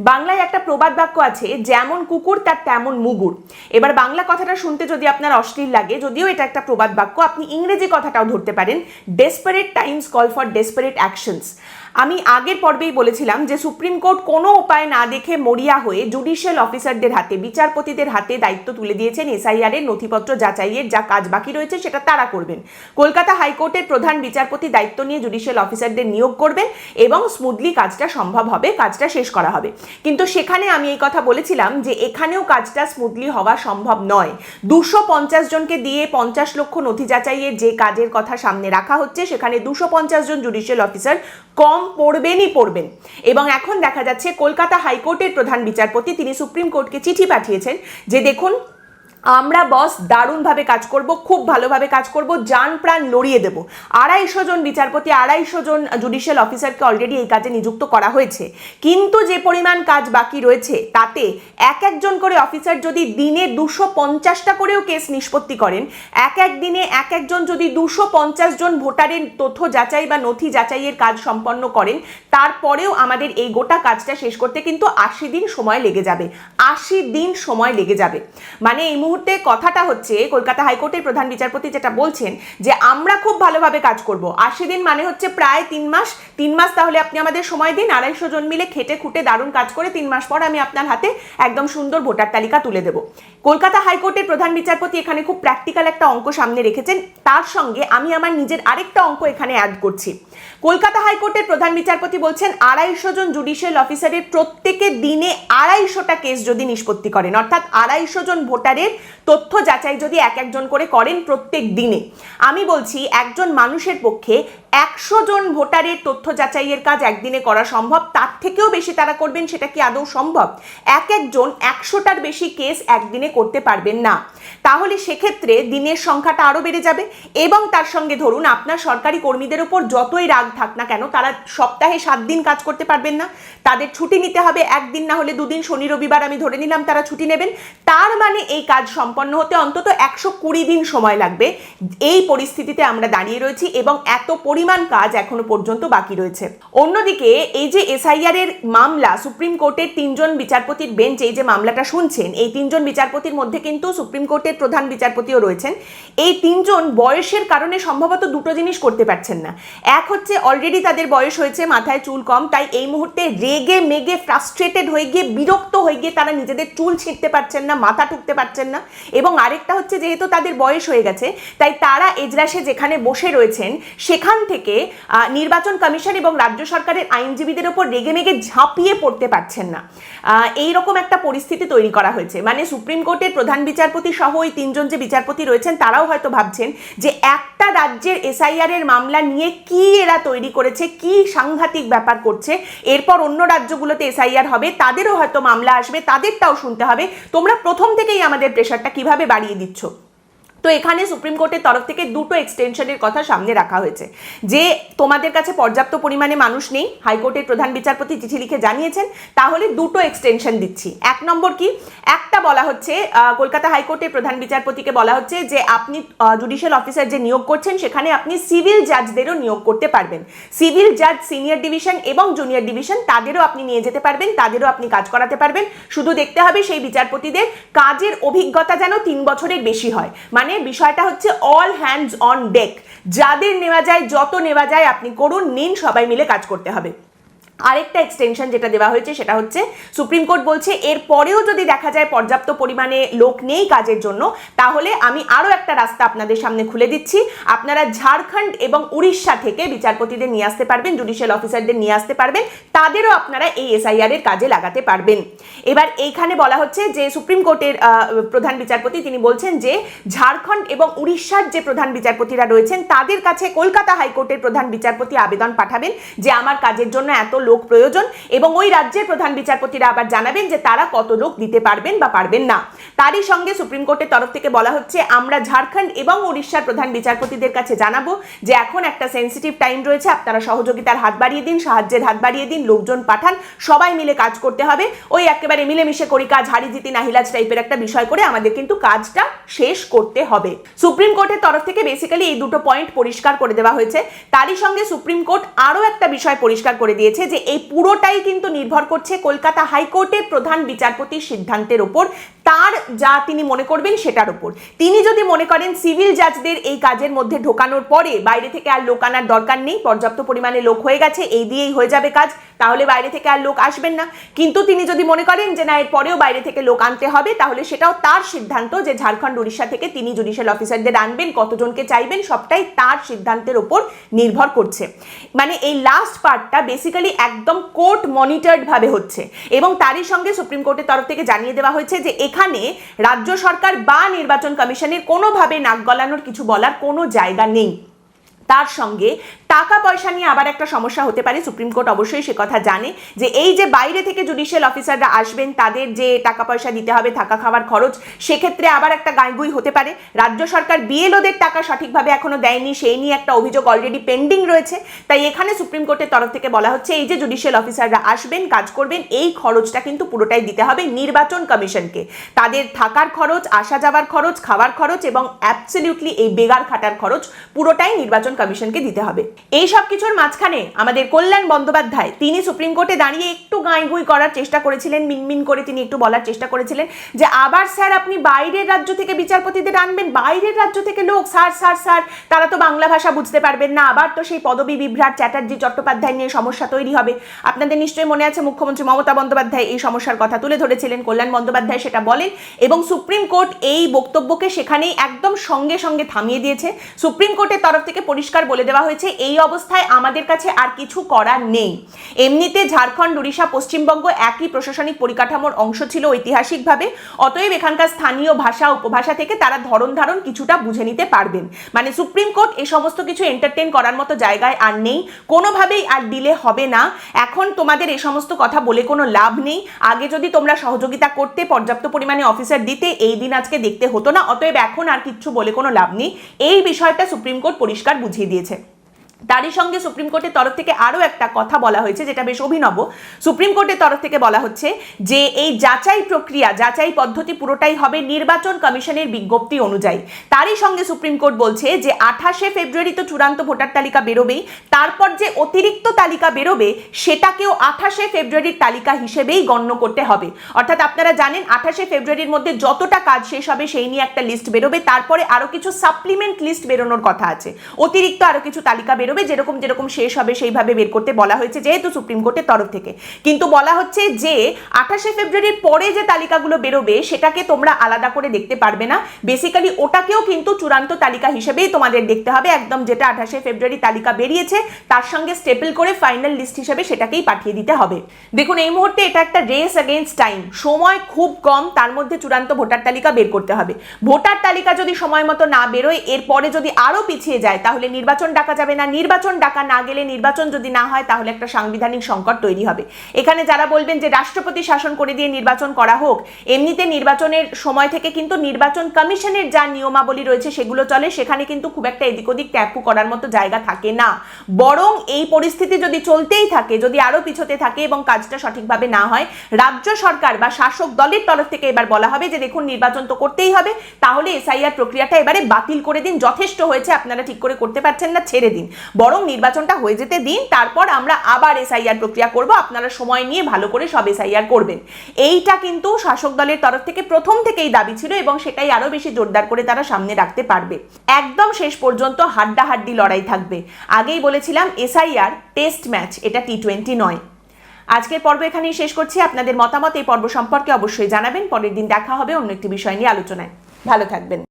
বাংলায় একটা প্রবাদ বাক্য আছে, যেমন কুকুর তার তেমন মুগুর। এবার বাংলা কথাটা শুনতে যদি আপনার অশ্লীল লাগে, যদিও এটা একটা প্রবাদ বাক্য, আপনি ইংরেজি কথাটাও ধরতে পারেন, desperate Times call for desperate actions. আমি আগের পর্বেই বলেছিলাম যে সুপ্রিম কোর্ট কোনো উপায় না দেখে মরিয়া হয়ে জুডিশিয়াল অফিসারদের হাতে, বিচারপতিদের হাতে দায়িত্ব তুলে দিয়েছেন এসআইআর এর নথিপত্র যাচাইয়ের যা কাজ বাকি রয়েছে সেটা তারা করবেন। কলকাতা হাইকোর্টের প্রধান বিচারপতি দায়িত্ব নিয়ে জুডিশিয়াল অফিসারদের নিয়োগ করবেন এবং স্মুথলি কাজটা সম্ভব হবে, কাজটা শেষ করা হবে। কিন্তু সেখানে আমি এই কথা বলেছিলাম যে এখানেও কাজটা স্মুথলি হওয়া সম্ভব নয়। 250 জনকে দিয়ে 50 লক্ষ নথি যাচাইয়ের যে কাজের কথা সামনে রাখা হচ্ছে, সেখানে 250 জন জুডিশিয়াল অফিসার কম পড়বেন। এবং এখন দেখা যাচ্ছে কলকাতা হাইকোর্টের প্রধান বিচারপতি তিনি সুপ্রিম কোর্টকে চিঠি পাঠিয়েছেন যে দেখুন, আমরা বস দারুণভাবে কাজ করব, খুব ভালোভাবে কাজ করব, জান প্রাণ লড়িয়ে দেব। 250 জন বিচারপতি, 250 জন জুডিশিয়াল অফিসারকে অলরেডি এই কাজে নিযুক্ত করা হয়েছে। কিন্তু যে পরিমাণ কাজ বাকি রয়েছে তাতে এক একজন করে অফিসার যদি দিনে 250টা করেও কেস নিষ্পত্তি করেন, এক দিনে এক একজন যদি 250 জন ভোটারের তথ্য যাচাই বা নথি যাচাইয়ের কাজ সম্পন্ন করেন, তারপরেও আমাদের এই গোটা কাজটা শেষ করতে কিন্তু 80 দিন সময় লেগে যাবে। 80 দিন সময় লেগে যাবে। মানে এই মুহূর্তে কথাটা হচ্ছে কলকাতা হাইকোর্টের প্রধান বিচারপতি যেটা বলছেন যে আমরা খুব ভালোভাবে কাজ করব। 80 দিন মানে হচ্ছে প্রায় 3 মাস। 3 মাস তাহলে আপনি আমাদের সময় দিন, 250 জন মিলে খেটে খুঁটে দারুণ কাজ করে 3 মাস পর আমি আপনার হাতে একদম সুন্দর ভোটার তালিকা তুলে দেব। কলকাতা হাইকোর্টের প্রধান বিচারপতি এখানে খুব প্র্যাকটিক্যাল একটা অঙ্ক সামনে রেখেছেন। তার সঙ্গে আমি আমার নিজের আরেকটা অঙ্ক এখানে অ্যাড করছি। কলকাতা হাইকোর্টের প্রধান বিচারপতি বলছেন 250 জন জুডিশিয়াল অফিসারের প্রত্যেকে দিনে 250টা কেস যদি নিষ্পত্তি করেন, অর্থাৎ 250 জন ভোটারের তথ্য যাচাই যদি এক একজন করে করেন প্রত্যেক দিনে, আমি বলছি একজন মানুষের পক্ষে 100 জন ভোটারের তথ্য যাচাইয়ের কাজ একদিনে করা সম্ভব। তার থেকেও বেশি তারা করবেন, সেটা কি আদৌ সম্ভব? এক একজন 100টার বেশি কেস একদিনে করতে পারবেন না। তাহলে সেক্ষেত্রে দিনের সংখ্যাটা আরো বেড়ে যাবে। এবং তার সঙ্গে ধরুন আপনার সরকারি কর্মীদের উপর যতই রাগ থাক না কেন, তারা সপ্তাহে 7 দিন কাজ করতে পারবেন না, তাদের ছুটি নিতে হবে, একদিন না হলে 2 দিন, শনি রবিবার আমি ধরে নিলাম তারা ছুটি নেবেন। তার মানে এই কাজ সম্পন্ন হতে অন্তত 120 দিন সময় লাগবে। এই পরিস্থিতিতে আমরা দাঁড়িয়ে রয়েছি এবং এত পরিমাণ কাজ এখনো পর্যন্ত বাকি রয়েছে। অন্যদিকে এই যে এসআইআর এর মামলা, সুপ্রিম কোর্টের 3 জন বিচারপতির বেঞ্চ এই যে মামলাটা শুনছেন, এই 3 জন বিচারপতির মধ্যে কিন্তু সুপ্রিম কোর্টের প্রধান বিচারপতিও রয়েছেন। এই 3 জন বয়সের কারণে সম্ভবত দুটো জিনিস করতে পারছেন না। এক হচ্ছে অলরেডি তাদের বয়স হয়েছে, মাথায় চুল কম, তাই এই মুহূর্তে রেগে মেগে ফ্রাস্ট্রেটেড হয়ে গিয়ে, বিরক্ত হয়ে গিয়ে তারা নিজেদের চুল ছিঁড়তে পারছেন না, মাথা ঠুকতে পারছেন না। এবং আরেকটা হচ্ছে যেহেতু তাদের বয়স হয়ে গেছে, তাই তারা এজলাসে যেখানে বসে রয়েছেন সেখান থেকে নির্বাচন কমিশন এবং রাজ্য সরকারের আইনজীবীদের ওপর রেগে মেগে ঝাঁপিয়ে পড়তে পারছেন না। এইরকম একটা পরিস্থিতি তৈরি করা হয়েছে। মানে সুপ্রিম কোর্টের প্রধান বিচারপতি সহ ওই 3 জন যে বিচারপতি রয়েছেন তারাও হয়তো ভাবছেন যে একটা রাজ্যের এসআইআর এর মামলা নিয়ে কি এরা তৈরি করেছে, কি সাংঘাতিক ব্যাপার করছে, এরপর অন্য রাজ্যগুলোতে এসআইআর হবে, তাদেরও হয়তো মামলা আসবে, তাদেরটাও শুনতে হবে, তোমরা প্রথম থেকেই আমাদের প্রেশারটা কিভাবে বাড়িয়ে দিচ্ছ। তো এখানে সুপ্রিম কোর্টের তরফ থেকে দুটো এক্সটেনশনের কথা সামনে রাখা হয়েছে যে তোমাদের কাছে পর্যাপ্ত পরিমাণে মানুষ নেই, হাইকোর্টের প্রধান বিচারপতি চিঠি লিখে জানিয়েছেন, তাহলে দুটো এক্সটেনশন দিচ্ছি। 1 নম্বর কি, একটা বলা হচ্ছে কলকাতা হাইকোর্টের প্রধান বিচারপতিকে বলা হচ্ছে যে আপনি জুডিশিয়াল অফিসার যে নিয়োগ করছেন সেখানে আপনি সিভিল জাজদেরও নিয়োগ করতে পারবেন। সিভিল জাজ সিনিয়র ডিভিশন এবং জুনিয়র ডিভিশন তাদেরও আপনি নিয়ে যেতে পারবেন, তাদেরও আপনি কাজ করাতে পারবেন। শুধু দেখতে হবে সেই বিচারপতিদের কাজের অভিজ্ঞতা যেন 3 বছরের বেশি হয়। মানে বিষয়টা হচ্ছে অল হ্যান্ডস অন ডেক, যাদের নেওয়া যায়, যত নেওয়া যায় আপনি করুন, নিন, সবাই মিলে কাজ করতে হবে। আরেকটা এক্সটেনশন যেটা দেওয়া হয়েছে সেটা হচ্ছে সুপ্রিম কোর্ট বলছে এর পরেও যদি দেখা যায় পর্যাপ্ত পরিমাণে লোক নেই কাজের জন্য, তাহলে আমি আরও একটা রাস্তা আপনাদের সামনে খুলে দিচ্ছি। আপনারা ঝাড়খণ্ড এবং উড়িষ্যা থেকে বিচারপতিদের নিয়ে আসতে পারবেন, জুডিশিয়াল অফিসারদের নিয়ে আসতে পারবেন, তাদেরও আপনারা এই এসআইআর এর কাজে লাগাতে পারবেন। এবার এইখানে বলা হচ্ছে যে সুপ্রিম কোর্টের প্রধান বিচারপতি তিনি বলছেন যে ঝাড়খণ্ড এবং উড়িষ্যার যে প্রধান বিচারপতিরা রয়েছেন তাদের কাছে কলকাতা হাইকোর্টের প্রধান বিচারপতি আবেদন পাঠাবেন যে আমার কাজের জন্য এত লোক প্রয়োজন, এবং ওই রাজ্যের প্রধান বিচারপতিরা আবার জানাবেন যে তারা কত লোক দিতে পারবেন বা পারবেন না। তারই সঙ্গে সুপ্রিম কোর্টের তরফ থেকে বলা হচ্ছে আমরা ঝাড়খণ্ড এবং উড়িষ্যার প্রধান বিচারপতিদের কাছে জানাবো যে এখন একটা সেন্সিটিভ টাইম রয়েছে, আপনারা সহযোগিতার হাত বাড়িয়ে দিন, সাহায্যের হাত বাড়িয়ে দিন, লোকজন পাঠান, সবাই মিলে কাজ করতে হবে। ওই একেবারে মিলেমিশে করি কাজ, হারি জিতি নাহিলাজ টাইপের একটা বিষয় করে আমাদের কিন্তু কাজটা শেষ করতে হবে। সুপ্রিম কোর্টের তরফ থেকে বেসিক্যালি এই দুটো পয়েন্ট পরিষ্কার করে দেওয়া হয়েছে। তারই সঙ্গে সুপ্রিম কোর্ট আরও একটা বিষয় পরিষ্কার করে দিয়েছে যে এই পুরোটাই কিন্তু নির্ভর করছে কলকাতা হাইকোর্টের প্রধান বিচারপতির সিদ্ধান্তের ওপর, তার যা তিনি মনে করবেন সেটার উপর। তিনি যদি মনে করেন সিভিল জাজদের এই কাজের মধ্যে ঢোকানোর পরে বাইরে থেকে আর লোক আনার দরকার নেই, পর্যাপ্ত পরিমাণে লোক হয়ে গেছে, এই দিয়েই হয়ে যাবে কাজ, তাহলে বাইরে থেকে আর লোক আসবেন না। কিন্তু তিনি যদি মনে করেন যে না এর পরেও বাইরে থেকে লোক আনতে হবে, তাহলে সেটাও তার সিদ্ধান্ত, যে ঝাড়খণ্ড উড়িষ্যা থেকে তিনি জুডিশিয়াল অফিসারদের আনবেন, কতজনকে চাইবেন, সবটাই তার সিদ্ধান্তের ওপর নির্ভর করছে। মানে এই লাস্ট পার্টটা বেসিক্যালি একদম কোর্ট মনিটর্ড ভাবে হচ্ছে। এবং তারই সঙ্গে সুপ্রিম কোর্টের তরফ থেকে জানিয়ে দেওয়া হয়েছে যে এখানে রাজ্য সরকার বা নির্বাচন কমিশনের কোনোভাবে নাক গলানোর কিছু বলার কোনো জায়গা নেই। তার সঙ্গে টাকা পয়সা নিয়ে আবার একটা সমস্যা হতে পারে, সুপ্রিম কোর্ট অবশ্যই সে কথা জানে যে এই যে বাইরে থেকে জুডিশিয়াল অফিসাররা আসবেন তাদের যে টাকা পয়সা দিতে হবে, থাকা খাওয়ার খরচ, সেক্ষেত্রে আবার একটা গাইগুই হতে পারে। রাজ্য সরকার বিএলওদের টাকা সঠিকভাবে এখনো দেয়নি, সেই নিয়ে একটা অভিযোগ অলরেডি পেন্ডিং রয়েছে। তাই এখানে সুপ্রিম কোর্টের তরফ থেকে বলা হচ্ছে এই যে জুডিশিয়াল অফিসাররা আসবেন, কাজ করবেন, এই খরচটা কিন্তু পুরোটাই দিতে হবে নির্বাচন কমিশনকে। তাদের থাকার খরচ, আসা যাওয়ার খরচ, খাওয়ার খরচ এবং অ্যাবসলিউটলি এই বেগার খাটার খরচ পুরোটাই নির্বাচন কমিশনকে দিতে হবে। এই সব কিছুর মাঝখানে আমাদের কল্যাণ বন্দ্যোপাধ্যায় তিনি সুপ্রিম কোর্টে দাঁড়িয়ে একটু গাঁইগুই করার চেষ্টা করেছিলেন, মিনমিন করে তিনি একটু বলার চেষ্টা করেছিলেন যে আবার স্যার আপনি বাইরের রাজ্য থেকে বিচারপতিদের আনবেন, বাইরের রাজ্য থেকে লোক, স্যার স্যার স্যার তারা তো বাংলা ভাষা বুঝতে পারবেন না, আবার তো সেই পদবী বিভ্রাট চ্যাটার্জি চট্টোপাধ্যায় নিয়ে সমস্যা তৈরি হবে। আপনাদের নিশ্চয়ই মনে আছে মুখ্যমন্ত্রী মমতা বন্দ্যোপাধ্যায় এই সমস্যার কথা তুলে ধরেছিলেন, কল্যাণ বন্দ্যোপাধ্যায় সেটা বলেন এবং সুপ্রিম কোর্ট এই বক্তব্যকে সেখানেই একদম সঙ্গে সঙ্গে থামিয়ে দিয়েছে। সুপ্রিম কোর্টের তরফ থেকে পরিষ্কার বলে দেওয়া হয়েছে এই অবস্থায় আমাদের কাছে আর কিছু করার নেই। এমনিতে ঝাড়খণ্ড, উড়িষ্যা, পশ্চিমবঙ্গ একই প্রশাসনিক পরিকাঠামোর অংশ ছিল ঐতিহাসিকভাবে, অতএব এখানকার স্থানীয় ভাষা উপভাষা থেকে তারা ধরন ধারণ কিছুটা বুঝে নিতে পারবেন। মানে সুপ্রিম কোর্ট এই সমস্ত কিছু এন্টারটেইন করার মতো জায়গায় আর নেই, কোনোভাবেই আর ডিলে হবে না। এখন তোমাদের এই সমস্ত কথা বলে কোনো লাভ নেই। আগে যদি তোমরা সহযোগিতা করতে, পর্যাপ্ত পরিমাণে অফিসার দিতে, এই দিন আজকে দেখতে হতো না। অতএব এখন আর কিচ্ছু বলে কোনো লাভ নেই, এই বিষয়টা সুপ্রিম কোর্ট পরিষ্কার বুঝিয়ে দিয়েছে। তারই সঙ্গে সুপ্রিম কোর্টের তরফ থেকে আরও একটা কথা বলা হয়েছে যেটা বেশ অভিনব। সুপ্রিম কোর্টের তরফ থেকে বলা হচ্ছে যে এই যাচাই প্রক্রিয়া, যাচাই পদ্ধতি পুরোটাই হবে নির্বাচন কমিশনের বিজ্ঞপ্তি অনুযায়ী। তারই সঙ্গে সুপ্রিম কোর্ট বলছে যে 28শে ফেব্রুয়ারি তো চূড়ান্ত ভোটার তালিকা বেরোবেই, তারপর যে অতিরিক্ত তালিকা বেরোবে সেটাকেও 28শে ফেব্রুয়ারির তালিকা হিসেবেই গণ্য করতে হবে। অর্থাৎ আপনারা জানেন 28শে ফেব্রুয়ারির মধ্যে যতটা কাজ শেষ হবে সেই নিয়ে একটা লিস্ট বেরোবে, তারপরে আরও কিছু সাপ্লিমেন্ট লিস্ট বেরোনোর কথা আছে, অতিরিক্ত আরও কিছু তালিকা বেরোবে, যেরকম যেরকম শেষ হবে সেইভাবে বের করতে বলা হয়েছে যেহেতু সুপ্রিম কোর্টের তরফ থেকে। কিন্তু বলা হচ্ছে যে 28শে ফেব্রুয়ারির পরে যে তালিকাগুলো বেরোবে সেটাকে তোমরা আলাদা করে দেখতে পারবে না, বেসিক্যালি ওটাকেও কিন্তু চূড়ান্ত তালিকা হিসেবেই তোমাদের দেখতে হবে। একদম যেটা 28শে ফেব্রুয়ারি তালিকা বেরিয়েছে তার সঙ্গে স্টেপল করে ফাইনাল লিস্ট হিসেবে সেটাকেই পাঠিয়ে দিতে হবে। দেখুন এই মুহূর্তে এটা একটা রেস এগেইনস্ট টাইম, সময় খুব কম, তার মধ্যে চূড়ান্ত ভোটার তালিকা বের করতে হবে। ভোটার তালিকা যদি সময় মতো না বেরোয়, এরপরে যদি আরো পিছিয়ে যায় তাহলে নির্বাচন ডাকা যাবে না, নির্বাচন ডাকা না গেলে, নির্বাচন যদি না হয় তাহলে একটা সাংবিধানিক সংকট তৈরি হবে। এখানে যারা বলবেন যে রাষ্ট্রপতি শাসন করে দিয়ে নির্বাচন করা হোক, এমনিতে নির্বাচনের সময় থেকে কিন্তু নির্বাচন কমিশনের যা নিয়মাবলী রয়েছে সেগুলো চলে, সেখানে কিন্তু খুব একটা এদিক ওদিক ট্যাপু করার মতো জায়গা থাকে না। বরং এই পরিস্থিতি যদি চলতেই থাকে, যদি আরো পিছোতে থাকে এবং কাজটা সঠিকভাবে না হয়, রাজ্য সরকার বা শাসক দলের তরফ থেকে এবার বলা হবে যে দেখুন নির্বাচন তো করতেই হবে, তাহলে এসআইআর প্রক্রিয়াটা এবারে বাতিল করে দিন, যথেষ্ট হয়েছে, আপনারা ঠিক করে করতে পারছেন না, ছেড়ে দিন, বরং নির্বাচনটা হয়ে যেতে দিন, তারপর আমরা আবার এসআইআর প্রক্রিয়া করব, আপনারা সময় নিয়ে ভালো করে সব এসআইআর করবেন। এইটা কিন্তু শাসক দলের তরফ থেকে প্রথম থেকেই দাবি ছিল এবং সেটাই আরো বেশি জোরদার করে তারা সামনে রাখতে পারবে। একদম শেষ পর্যন্ত হাড্ডাহাড্ডি লড়াই থাকবে। আগেই বলেছিলাম এসআইআর টেস্ট ম্যাচ, এটা টি20 নয়। আজকের পর্ব এখানেই শেষ করছি। আপনাদের মতামত এই পর্ব সম্পর্কে অবশ্যই জানাবেন। পরের দিন দেখা হবে অন্য একটি বিষয় নিয়ে আলোচনায়। ভালো থাকবেন।